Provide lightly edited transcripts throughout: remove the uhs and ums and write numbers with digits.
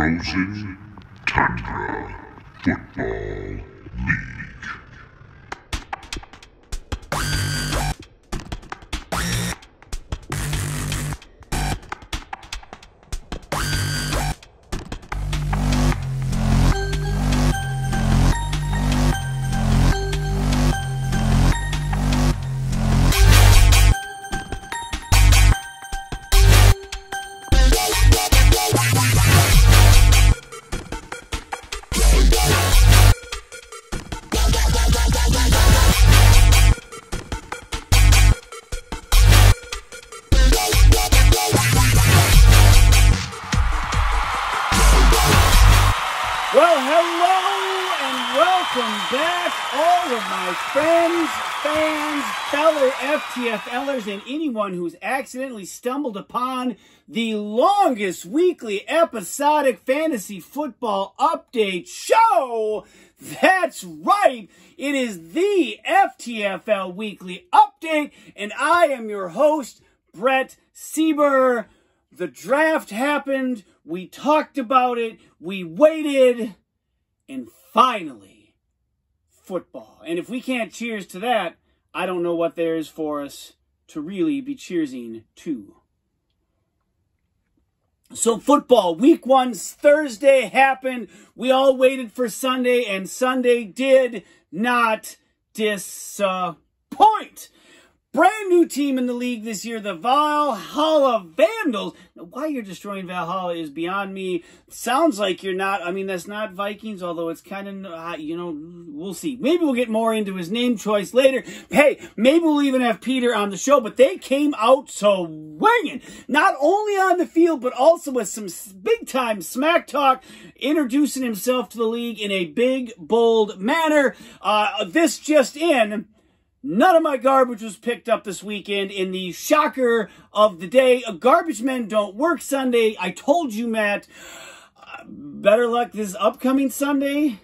Frozen Tundra Football League. FTFLers and anyone who's accidentally stumbled upon the longest weekly episodic fantasy football update show. That's right. It is the FTFL weekly update, and I am your host, Brett Sieber. The draft happened. We talked about it. We waited, and finally, football. And if we can't cheers to that, I don't know what there is for us to really be cheersing to. So football, week 1, Thursday happened. We all waited for Sunday, and Sunday did not disappoint. Brand new team in the league this year, the Valhalla Vandals. Now, why you're destroying Valhalla is beyond me. Sounds like you're not. I mean, that's not Vikings, although it's kind of, we'll see. Maybe we'll get more into his name choice later. Hey, maybe we'll even have Peter on the show, but they came out swinging. Not only on the field, but also with some big-time smack talk, introducing himself to the league in a big, bold manner. This just in. None of my garbage was picked up this weekend in the shocker of the day. Garbage men don't work Sunday. I told you, Matt. Better luck this upcoming Sunday.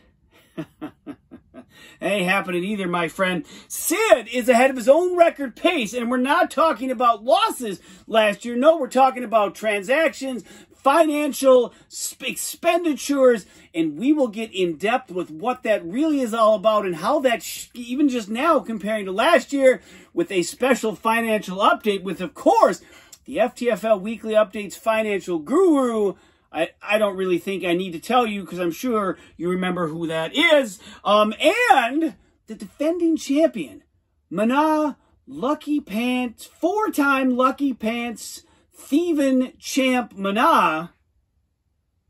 Ain't happening either, my friend. Sid is ahead of his own record pace, and we're not talking about losses last year. No, we're talking about transactions, financial expenditures, and we will get in depth with what that really is all about and how that, even just now comparing to last year, with a special financial update with, of course, the FTFL Weekly Updates financial guru. I don't really think I need to tell you because I'm sure you remember who that is. And the defending champion, Mana Lucky Pants, 4-time Lucky Pants thieving champ Mana,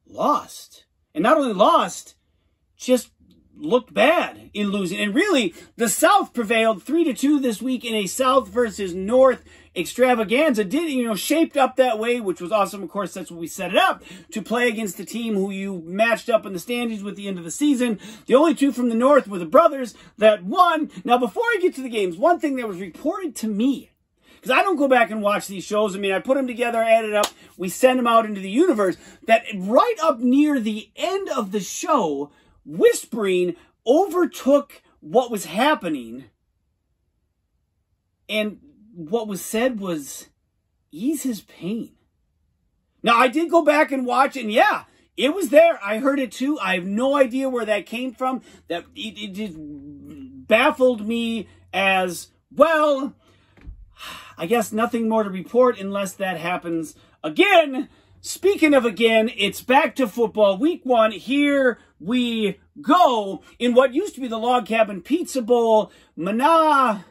lost. And not only lost, just looked bad in losing. And really, the South prevailed 3-2 this week in a South versus North extravaganza. Did, shaped up that way, which was awesome. Of course, that's what we set it up, to play against the team who you matched up in the standings with the end of the season. The only two from the North were the brothers that won. Now, before I get to the games, one thing that was reported to me, because I don't go back and watch these shows. I mean, I put them together, I add it up, we send them out into the universe, that right up near the end of the show, whispering overtook what was happening. And what was said was, ease his pain. Now, I did go back and watch, and yeah, it was there. I heard it too. I have no idea where that came from. That it just baffled me as well. I guess nothing more to report unless that happens again. Speaking of again, it's back to football. Week 1, here we go. In what used to be the Log Cabin Pizza Bowl, Mana,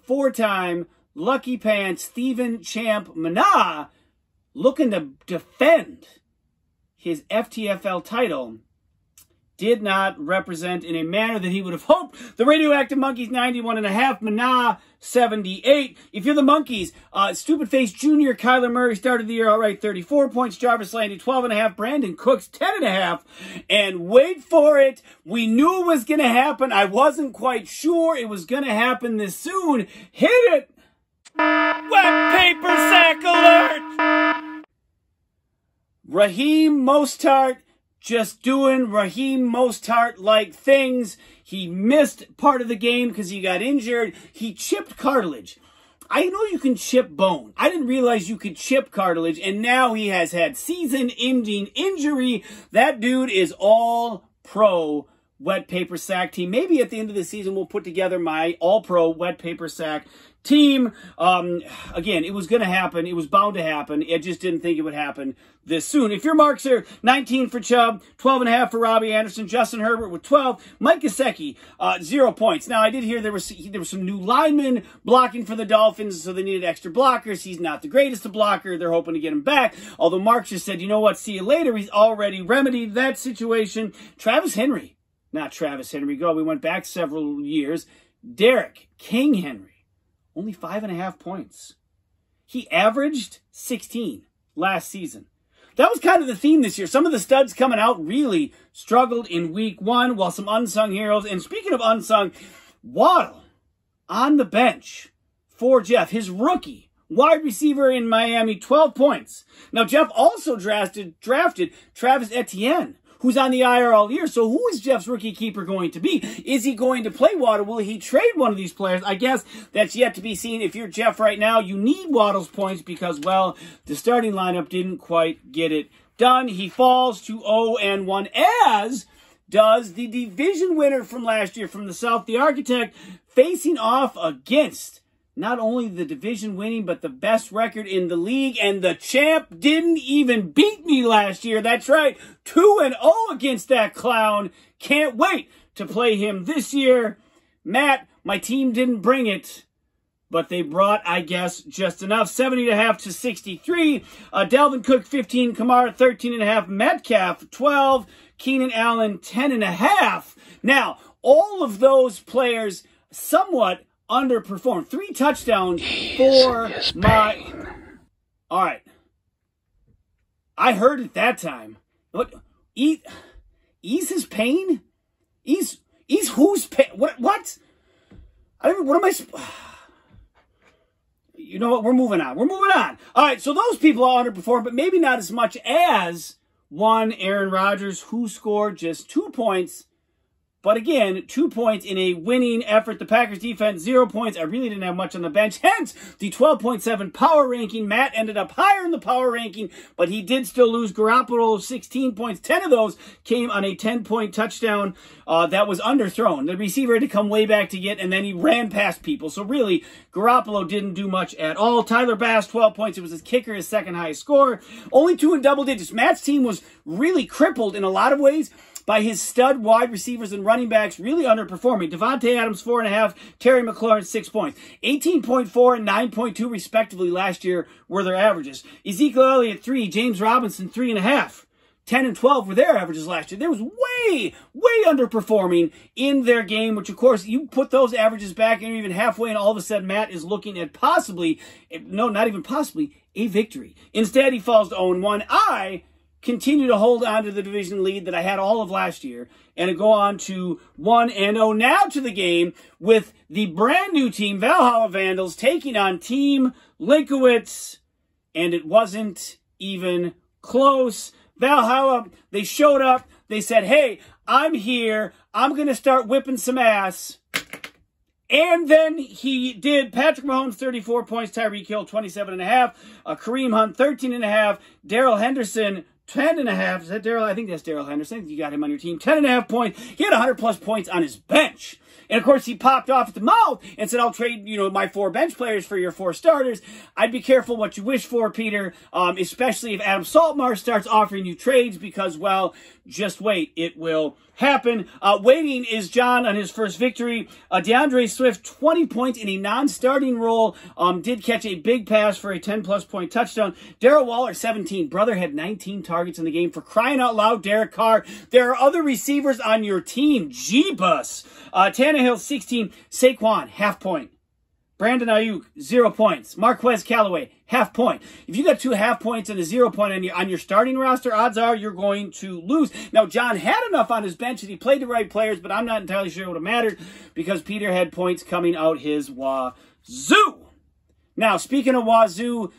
4-time Lucky Pants thieving champ Mana, looking to defend his FTFL title, did not represent in a manner that he would have hoped. The Radioactive Monkeys, 91.5. Mana, 78. If you're the Monkeys, Stupid Face Jr., Kyler Murray started the year outright, 34 points. Jarvis Landry, 12.5. Brandon Cooks, 10.5. And wait for it, we knew it was going to happen. I wasn't quite sure it was going to happen this soon. Hit it! Wet paper sack alert! Raheem Mostert just doing Raheem Mostert-like things. He missed part of the game because he got injured. He chipped cartilage. I know you can chip bone. I didn't realize you could chip cartilage, and now he has had season-ending injury. That dude is all pro wet paper sack team. Maybe at the end of the season we'll put together my all-pro wet paper sack team. Again, it was going to happen. It was bound to happen. I just didn't think it would happen this soon. If your marks are 19 for Chubb, 12.5 for Robbie Anderson, Justin Herbert with 12, Mike Gesicki, 0 points. Now, I did hear there was some new linemen blocking for the Dolphins, so they needed extra blockers. He's not the greatest blocker. They're hoping to get him back. Although Mark just said, you know what, see you later. He's already remedied that situation. Travis Henry. Not Travis Henry. We went back several years. Derrick King Henry. Only 5.5 points. He averaged 16 last season. That was kind of the theme this year. Some of the studs coming out really struggled in week 1, while some unsung heroes. And speaking of unsung, Waddle on the bench for Jeff, his rookie wide receiver in Miami, 12 points. Now, Jeff also drafted Travis Etienne, who's on the IR all year. So who is Jeff's rookie keeper going to be? Is he going to play Waddle? Will he trade one of these players? I guess that's yet to be seen. If you're Jeff right now, you need Waddle's points because, well, the starting lineup didn't quite get it done. He falls to 0-1, as does the division winner from last year from the South, the Architect, facing off against not only the division winning, but the best record in the league. And the champ didn't even beat me last year. That's right. 2-0 against that clown. Can't wait to play him this year. Matt, my team didn't bring it, but they brought, I guess, just enough. 70.5 to 63. Dalvin Cook, 15. Kamara, 13.5. Metcalf, 12. Keenan Allen, 10.5. Now, all of those players somewhat underperformed. 3 touchdowns for my... All right. I heard it that time. What? Ease his pain? Ease whose pain? What? What am I... You know what? We're moving on. All right, so those people all underperformed, but maybe not as much as one Aaron Rodgers, who scored just 2 points. But again, 2 points in a winning effort. The Packers defense, 0 points. I really didn't have much on the bench. Hence, the 12.7 power ranking. Matt ended up higher in the power ranking, but he did still lose. Garoppolo, 16 points. 10 of those came on a 10-point touchdown that was underthrown. The receiver had to come way back to get, and then he ran past people. So really, Garoppolo didn't do much at all. Tyler Bass, 12 points. It was his kicker, his second highest score. Only 2 in double digits. Matt's team was really crippled in a lot of ways by his stud wide receivers and running backs really underperforming. Devontae Adams, 4.5. Terry McLaurin, 6 points. 18.4 and 9.2 respectively last year were their averages. Ezekiel Elliott, 3. James Robinson, 3.5. 10 and 12 were their averages last year. There was way underperforming in their game, which, of course, you put those averages back and even halfway, and all of a sudden Matt is looking at possibly, no, not even possibly, a victory. Instead, he falls to 0-1. I continue to hold on to the division lead that I had all of last year and to go on to 1-0 now to the game with the brand new team, Valhalla Vandals, taking on Team Linkowitz, and it wasn't even close. Valhalla, they showed up. They said, hey, I'm here. I'm going to start whipping some ass. And then he did. Patrick Mahomes, 34 points. Tyreek Hill, 27.5. Kareem Hunt, 13.5. Darrell Henderson, 10.5. Is that Darrell? I think that's Darrell Henderson. You got him on your team. 10.5 points. He had 100-plus points on his bench. And, of course, he popped off at the mouth and said, I'll trade, my 4 bench players for your 4 starters. I'd be careful what you wish for, Peter, especially if Adam Saltmar starts offering you trades because, well, just wait. It will happen. Waiting is John on his first victory. DeAndre Swift, 20 points in a non-starting role. Did catch a big pass for a 10-plus point touchdown. Darrell Waller, 17. Brother had 19 targets in the game. For crying out loud, Derek Carr. There are other receivers on your team. Jeebus. Tannehill, 16. Saquon, half point. Brandon Ayuk, 0 points. Marquez Callaway, half point. If you got 2 half points and a 0 point on your starting roster, odds are you're going to lose. Now, John had enough on his bench and he played the right players, but I'm not entirely sure it would have mattered because Peter had points coming out his wazoo. Now, speaking of wazoo,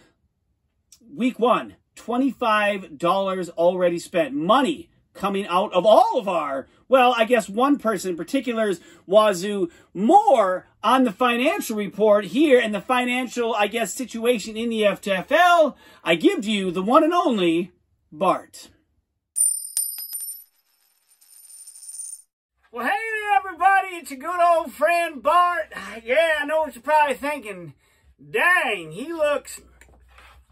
week 1, $25 already spent. Money coming out of all of our, well, I guess one person in particular is Wazoo. More on the financial report here and the financial, I guess, situation in the FTFL. I give to you the one and only Bart. Well, hey there, everybody. It's your good old friend Bart. Yeah, I know what you're probably thinking. Dang, he looks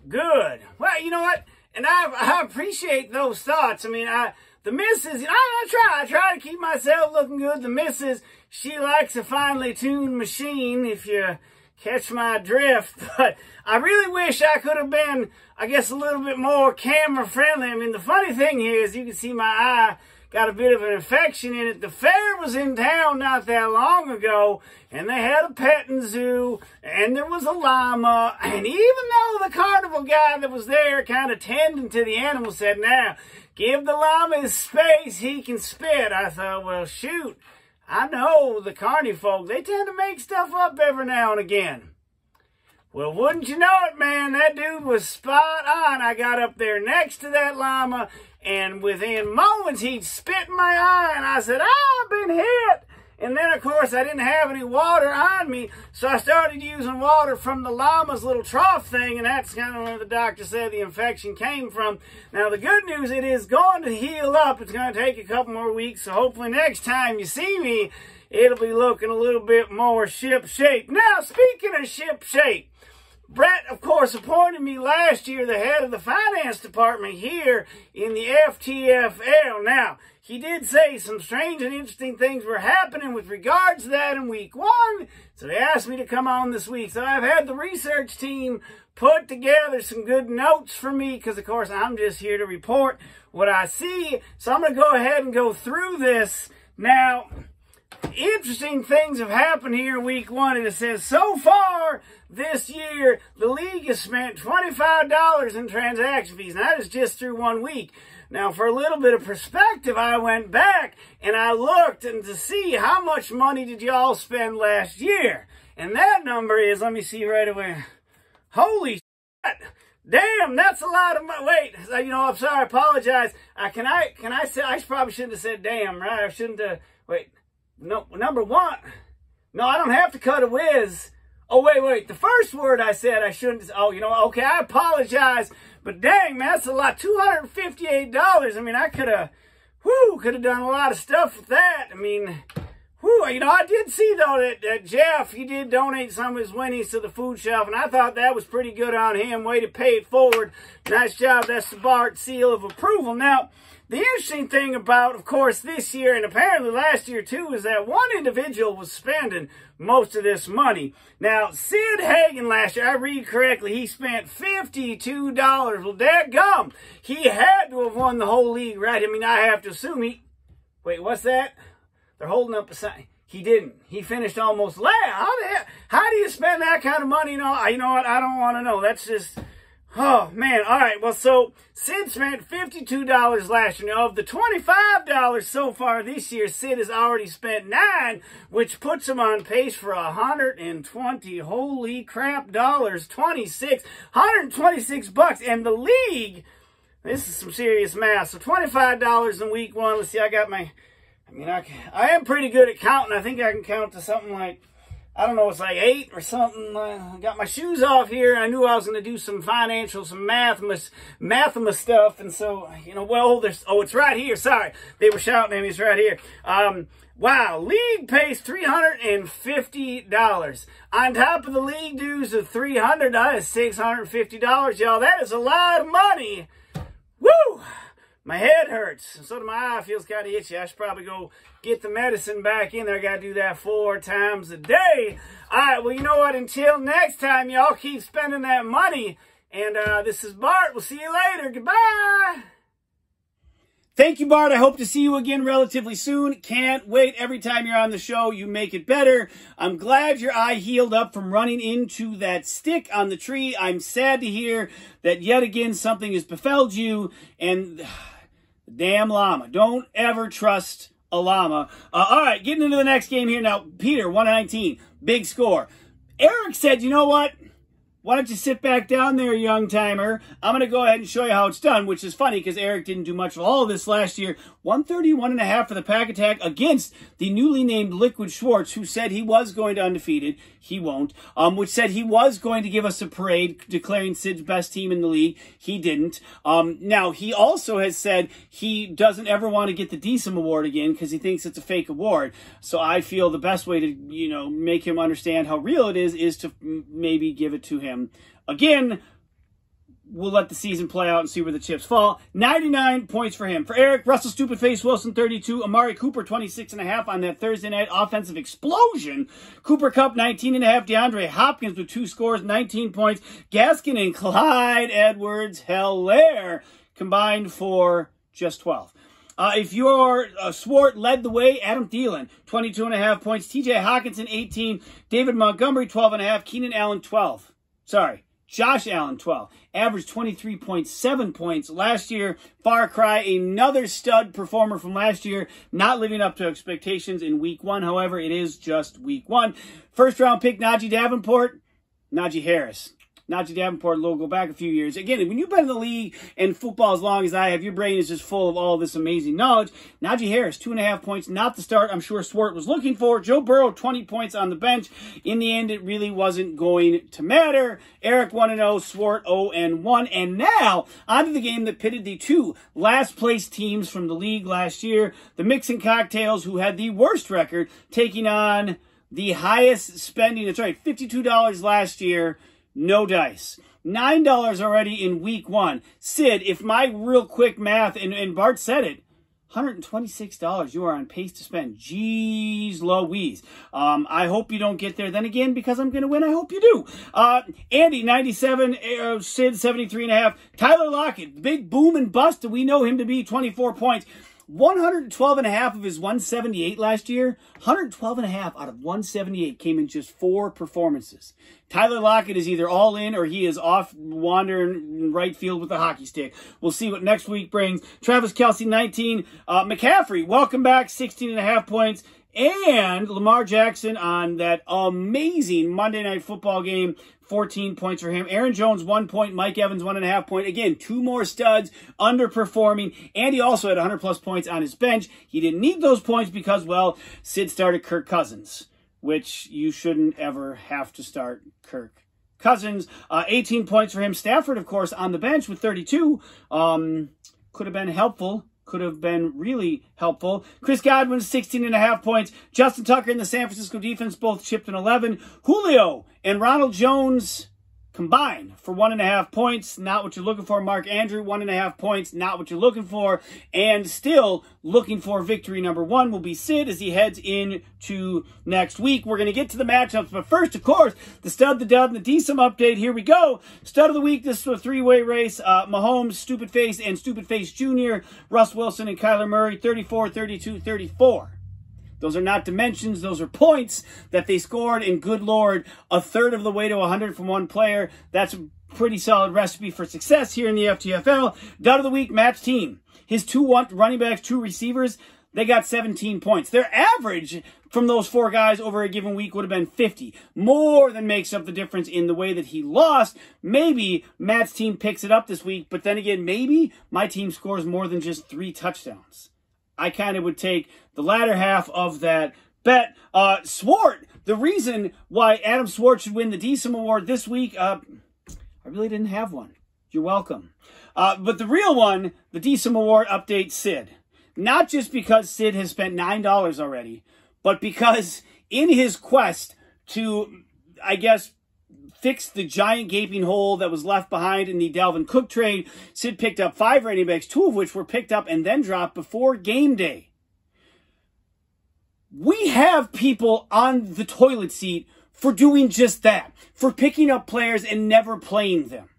good. Well, you know what? And I appreciate those thoughts. I mean, the missus, I try to keep myself looking good. The missus, she likes a finely tuned machine, if you catch my drift. But I really wish I could have been, I guess, a little bit more camera friendly. I mean, the funny thing here is you can see my eye got a bit of an infection in it. The fair was in town not that long ago, and they had a petting zoo, and there was a llama, and even though the carnival guy that was there kind of tending to the animal said, now, give the llama his space, he can spit. I thought, well, shoot, I know the carny folk, they tend to make stuff up every now and again. Well, wouldn't you know it, man, that dude was spot on. I got up there next to that llama, and within moments, he'd spit in my eye, and I said, I've been hit. And then, of course, I didn't have any water on me, so I started using water from the llama's little trough thing, and that's kind of where the doctor said the infection came from. Now, the good news, it is going to heal up. It's going to take a couple more weeks, so hopefully next time you see me, it'll be looking a little bit more ship-shape. Now, speaking of ship-shape, Brett, of course, appointed me last year the head of the finance department here in the FTFL. Now, he did say some strange and interesting things were happening with regards to that in week 1, so they asked me to come on this week. So I've had the research team put together some good notes for me because, of course, I'm just here to report what I see. So I'm going to go ahead and go through this. Now, interesting things have happened here in week 1, and it says, so far this year, the league has spent $25 in transaction fees. Now, that is just through 1 week. Now, for a little bit of perspective, I went back and I looked and to see how much money did y'all spend last year. And that number is, let me see right away. Holy shit. Damn, that's a lot of money. Wait, you know, I'm sorry, I apologize. Can I say, I probably shouldn't have said damn, right? I shouldn't have, wait. No, number 1. No, I don't have to cut a whiz. Oh, wait. The first word I said I shouldn't. Oh, you know, okay, I apologize. But dang, man, that's a lot. $258. I mean, I could have done a lot of stuff with that. I mean, you know, I did see, though, that Jeff, he did donate some of his winnings to the food shelf, and I thought that was pretty good on him. Way to pay it forward. Nice job. That's the Bart seal of approval. Now, the interesting thing about, of course, this year, and apparently last year too, is that one individual was spending most of this money. Now, Sid Hagen last year, I read correctly, he spent $52. Well, dadgum, he had to have won the whole league, right? I mean, I have to assume he... Wait, what's that? They're holding up a sign. He didn't. He finished almost last. How do you spend that kind of money? You know what? I don't want to know. That's just... Oh, man. All right. Well, so Sid spent $52 last year. Now, of the $25 so far this year, Sid has already spent $9, which puts him on pace for $120. Holy crap, dollars. 126 bucks. And the league, this is some serious math. So $25 in week 1. Let's see. I am pretty good at counting. I think I can count to something like, I don't know, it's like 8 or something. I got my shoes off here. I knew I was going to do some financial, some mathema stuff. And so, you know, well, it's right here. Sorry. They were shouting at me. It's right here. Wow. League pays $350. On top of the league dues of $300, that is $650. Y'all, that is a lot of money. Woo! My head hurts. So do my eye. Feels kind of itchy. I should probably go get the medicine back in there. I got to do that 4 times a day. All right. Well, you know what? Until next time, y'all keep spending that money. And this is Bart. We'll see you later. Goodbye. Thank you, Bart. I hope to see you again relatively soon. Can't wait. Every time you're on the show, you make it better. I'm glad your eye healed up from running into that stick on the tree. I'm sad to hear that yet again something has befelled you. And... damn llama. Don't ever trust a llama. All right, getting into the next game here now. Peter, 119. Big score. Eric said, you know what? why don't you sit back down there, young timer? I'm going to go ahead and show you how it's done, which is funny because Eric didn't do much of all of this last year. 131.5 for the pack attack against the newly named Liquid Schwartz, who said he was going to undefeated. He won't. Which said he was going to give us a parade declaring Sid's best team in the league. He didn't. Now, he also has said he doesn't ever want to get the DSM award again because he thinks it's a fake award. So I feel the best way to, make him understand how real it is to maybe give it to him. Again, we'll let the season play out and see where the chips fall. 99 points for him. For Eric, Russell Stupid Face Wilson, 32. Amari Cooper, 26.5 on that Thursday night offensive explosion. Cooper Kupp, 19.5. DeAndre Hopkins with 2 scores, 19 points. Gaskin and Clyde Edwards-Helaire combined for just 12. If your Swart led the way, Adam Thielen, 22.5 points. TJ Hawkinson, 18. David Montgomery, 12.5. Keenan Allen, 12. Josh Allen, 12. Averaged 23.7 points last year. Far cry, another stud performer from last year. Not living up to expectations in week 1. However, it is just week 1. First round pick, Najee Harris. Najee Davenport, go back a few years. Again, when you've been in the league and football as long as I have, your brain is just full of all this amazing knowledge. Najee Harris, 2.5 points, not the start I'm sure Swart was looking for. Joe Burrow, 20 points on the bench. In the end, it really wasn't going to matter. Eric 1-0, Swart 0-1. And now, onto the game that pitted the 2 last-place teams from the league last year. The Mixing Cocktails, who had the worst record, taking on the highest spending. That's right, $52 last year. No dice. $9 already in week 1. Sid, if my real quick math, and Bart said it, $126 you are on pace to spend. Jeez Louise. I hope you don't get there. Then again, because I'm going to win, I hope you do. Andy, 97. Sid, 73.5. Tyler Lockett, big boom and bust. Do we know him to be 24 points? 112.5 of his 178 last year. 112.5 out of 178 came in just 4 performances. Tyler Lockett is either all in or he is off wandering in right field with a hockey stick. We'll see what next week brings. Travis Kelce, 19. McCaffrey, welcome back, 16.5 points. And Lamar Jackson on that amazing Monday Night Football game, 14 points for him. Aaron Jones, 1 point. Mike Evans, 1.5 point. Again, 2 more studs, underperforming. And he also had 100-plus points on his bench. He didn't need those points because, well, Sid started Kirk Cousins, which you shouldn't ever have to start Kirk Cousins. 18 points for him. Stafford, of course, on the bench with 32. Could have been helpful. Could have been really helpful. Chris Godwin, 16.5 points. Justin Tucker and the San Francisco defense both chipped in 11. Julio and Ronald Jones combined for 1.5 points. Not what you're looking for. Mark Andrew, 1.5 points. Not what you're looking for. And still looking for victory number 1 will be Sid as he heads into next week. We're going to get to the matchups. But first, of course, the stud, the dud, and the DSM update. Here we go. Stud of the week. This is a 3-way race. Mahomes, Stupid Face, and Stupid Face Jr. Russ Wilson and Kyler Murray, 34, 32, 34. Those are not dimensions. Those are points that they scored. And good Lord, a third of the way to 100 from one player. That's a pretty solid recipe for success here in the FTFL. Dud of the week, match team. His 2 running backs, 2 receivers, they got 17 points. Their average from those 4 guys over a given week would have been 50. More than makes up the difference in the way that he lost. Maybe Matt's team picks it up this week. But then again, maybe my team scores more than just 3 touchdowns. I kind of would take the latter half of that bet. Swart, the reason why Adam Swart should win the DSM award this week, I really didn't have one. You're welcome. But the real one, the DSM award update, Sid. Not just because Sid has spent $9 already, but because in his quest to, I guess, fix the giant gaping hole that was left behind in the Dalvin Cook trade, Sid picked up 5 running backs, 2 of which were picked up and then dropped before game day. We have people on the toilet seat for doing just that, for picking up players and never playing them.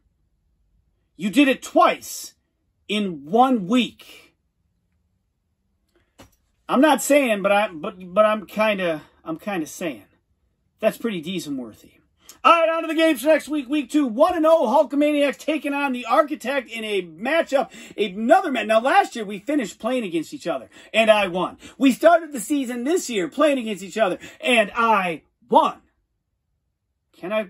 You did it twice in 1 week. I'm not saying, but I'm kind of saying that's pretty decent worthy. All right, on to the games for next week. Week 2, 1-0 Hulkamaniacs taking on the Architect in a matchup. Another match. Now, last year we finished playing against each other, and I won. We started the season this year playing against each other, and I won. Can I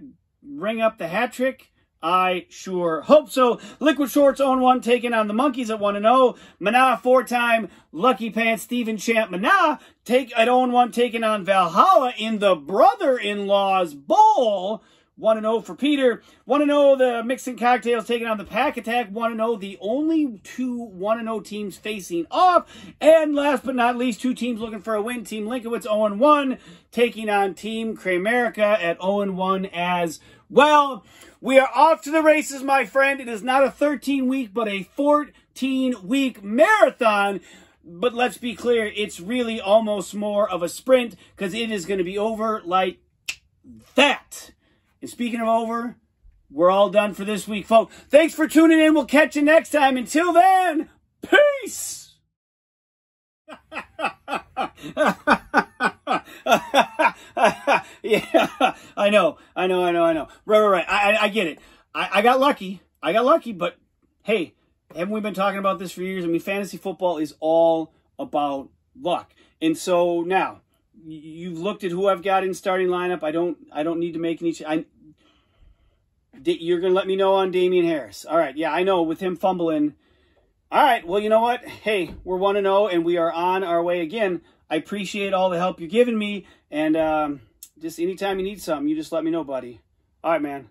ring up the hat trick? I sure hope so. Liquid Shorts 0-1 taking on the Monkeys at 1-0. Mana 4-time Lucky Pants Stephen Champ Mana at 0-1 taking on Valhalla in the Brother-in-Law's Bowl. 1-0 for Peter. 1-0 the Mixing Cocktails taking on the Pack Attack. 1-0 the only two 1-0 teams facing off. And last but not least, two teams looking for a win. Team Linkowitz 0-1 taking on Team Kramerica at 0-1 as well. We are off to the races, my friend. It is not a 13-week, but a 14-week marathon. But let's be clear, it's really almost more of a sprint because it is going to be over like that. And speaking of over, we're all done for this week, folks. Thanks for tuning in. We'll catch you next time. Until then, peace! Yeah, I know. Right. I get it. I got lucky. But hey, haven't we been talking about this for years? I mean, fantasy football is all about luck. And so now, you've looked at who I've got in starting lineup. I don't need to make any. You're gonna let me know on Damian Harris. All right, yeah, I know with him fumbling. All right, well, you know what? Hey, we're 1-0 and we are on our way again. I appreciate all the help you're giving me, and just anytime you need something, you just let me know, buddy. All right, man.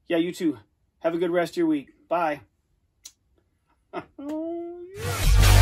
Yeah, you too. Have a good rest of your week. Bye. Oh, yeah.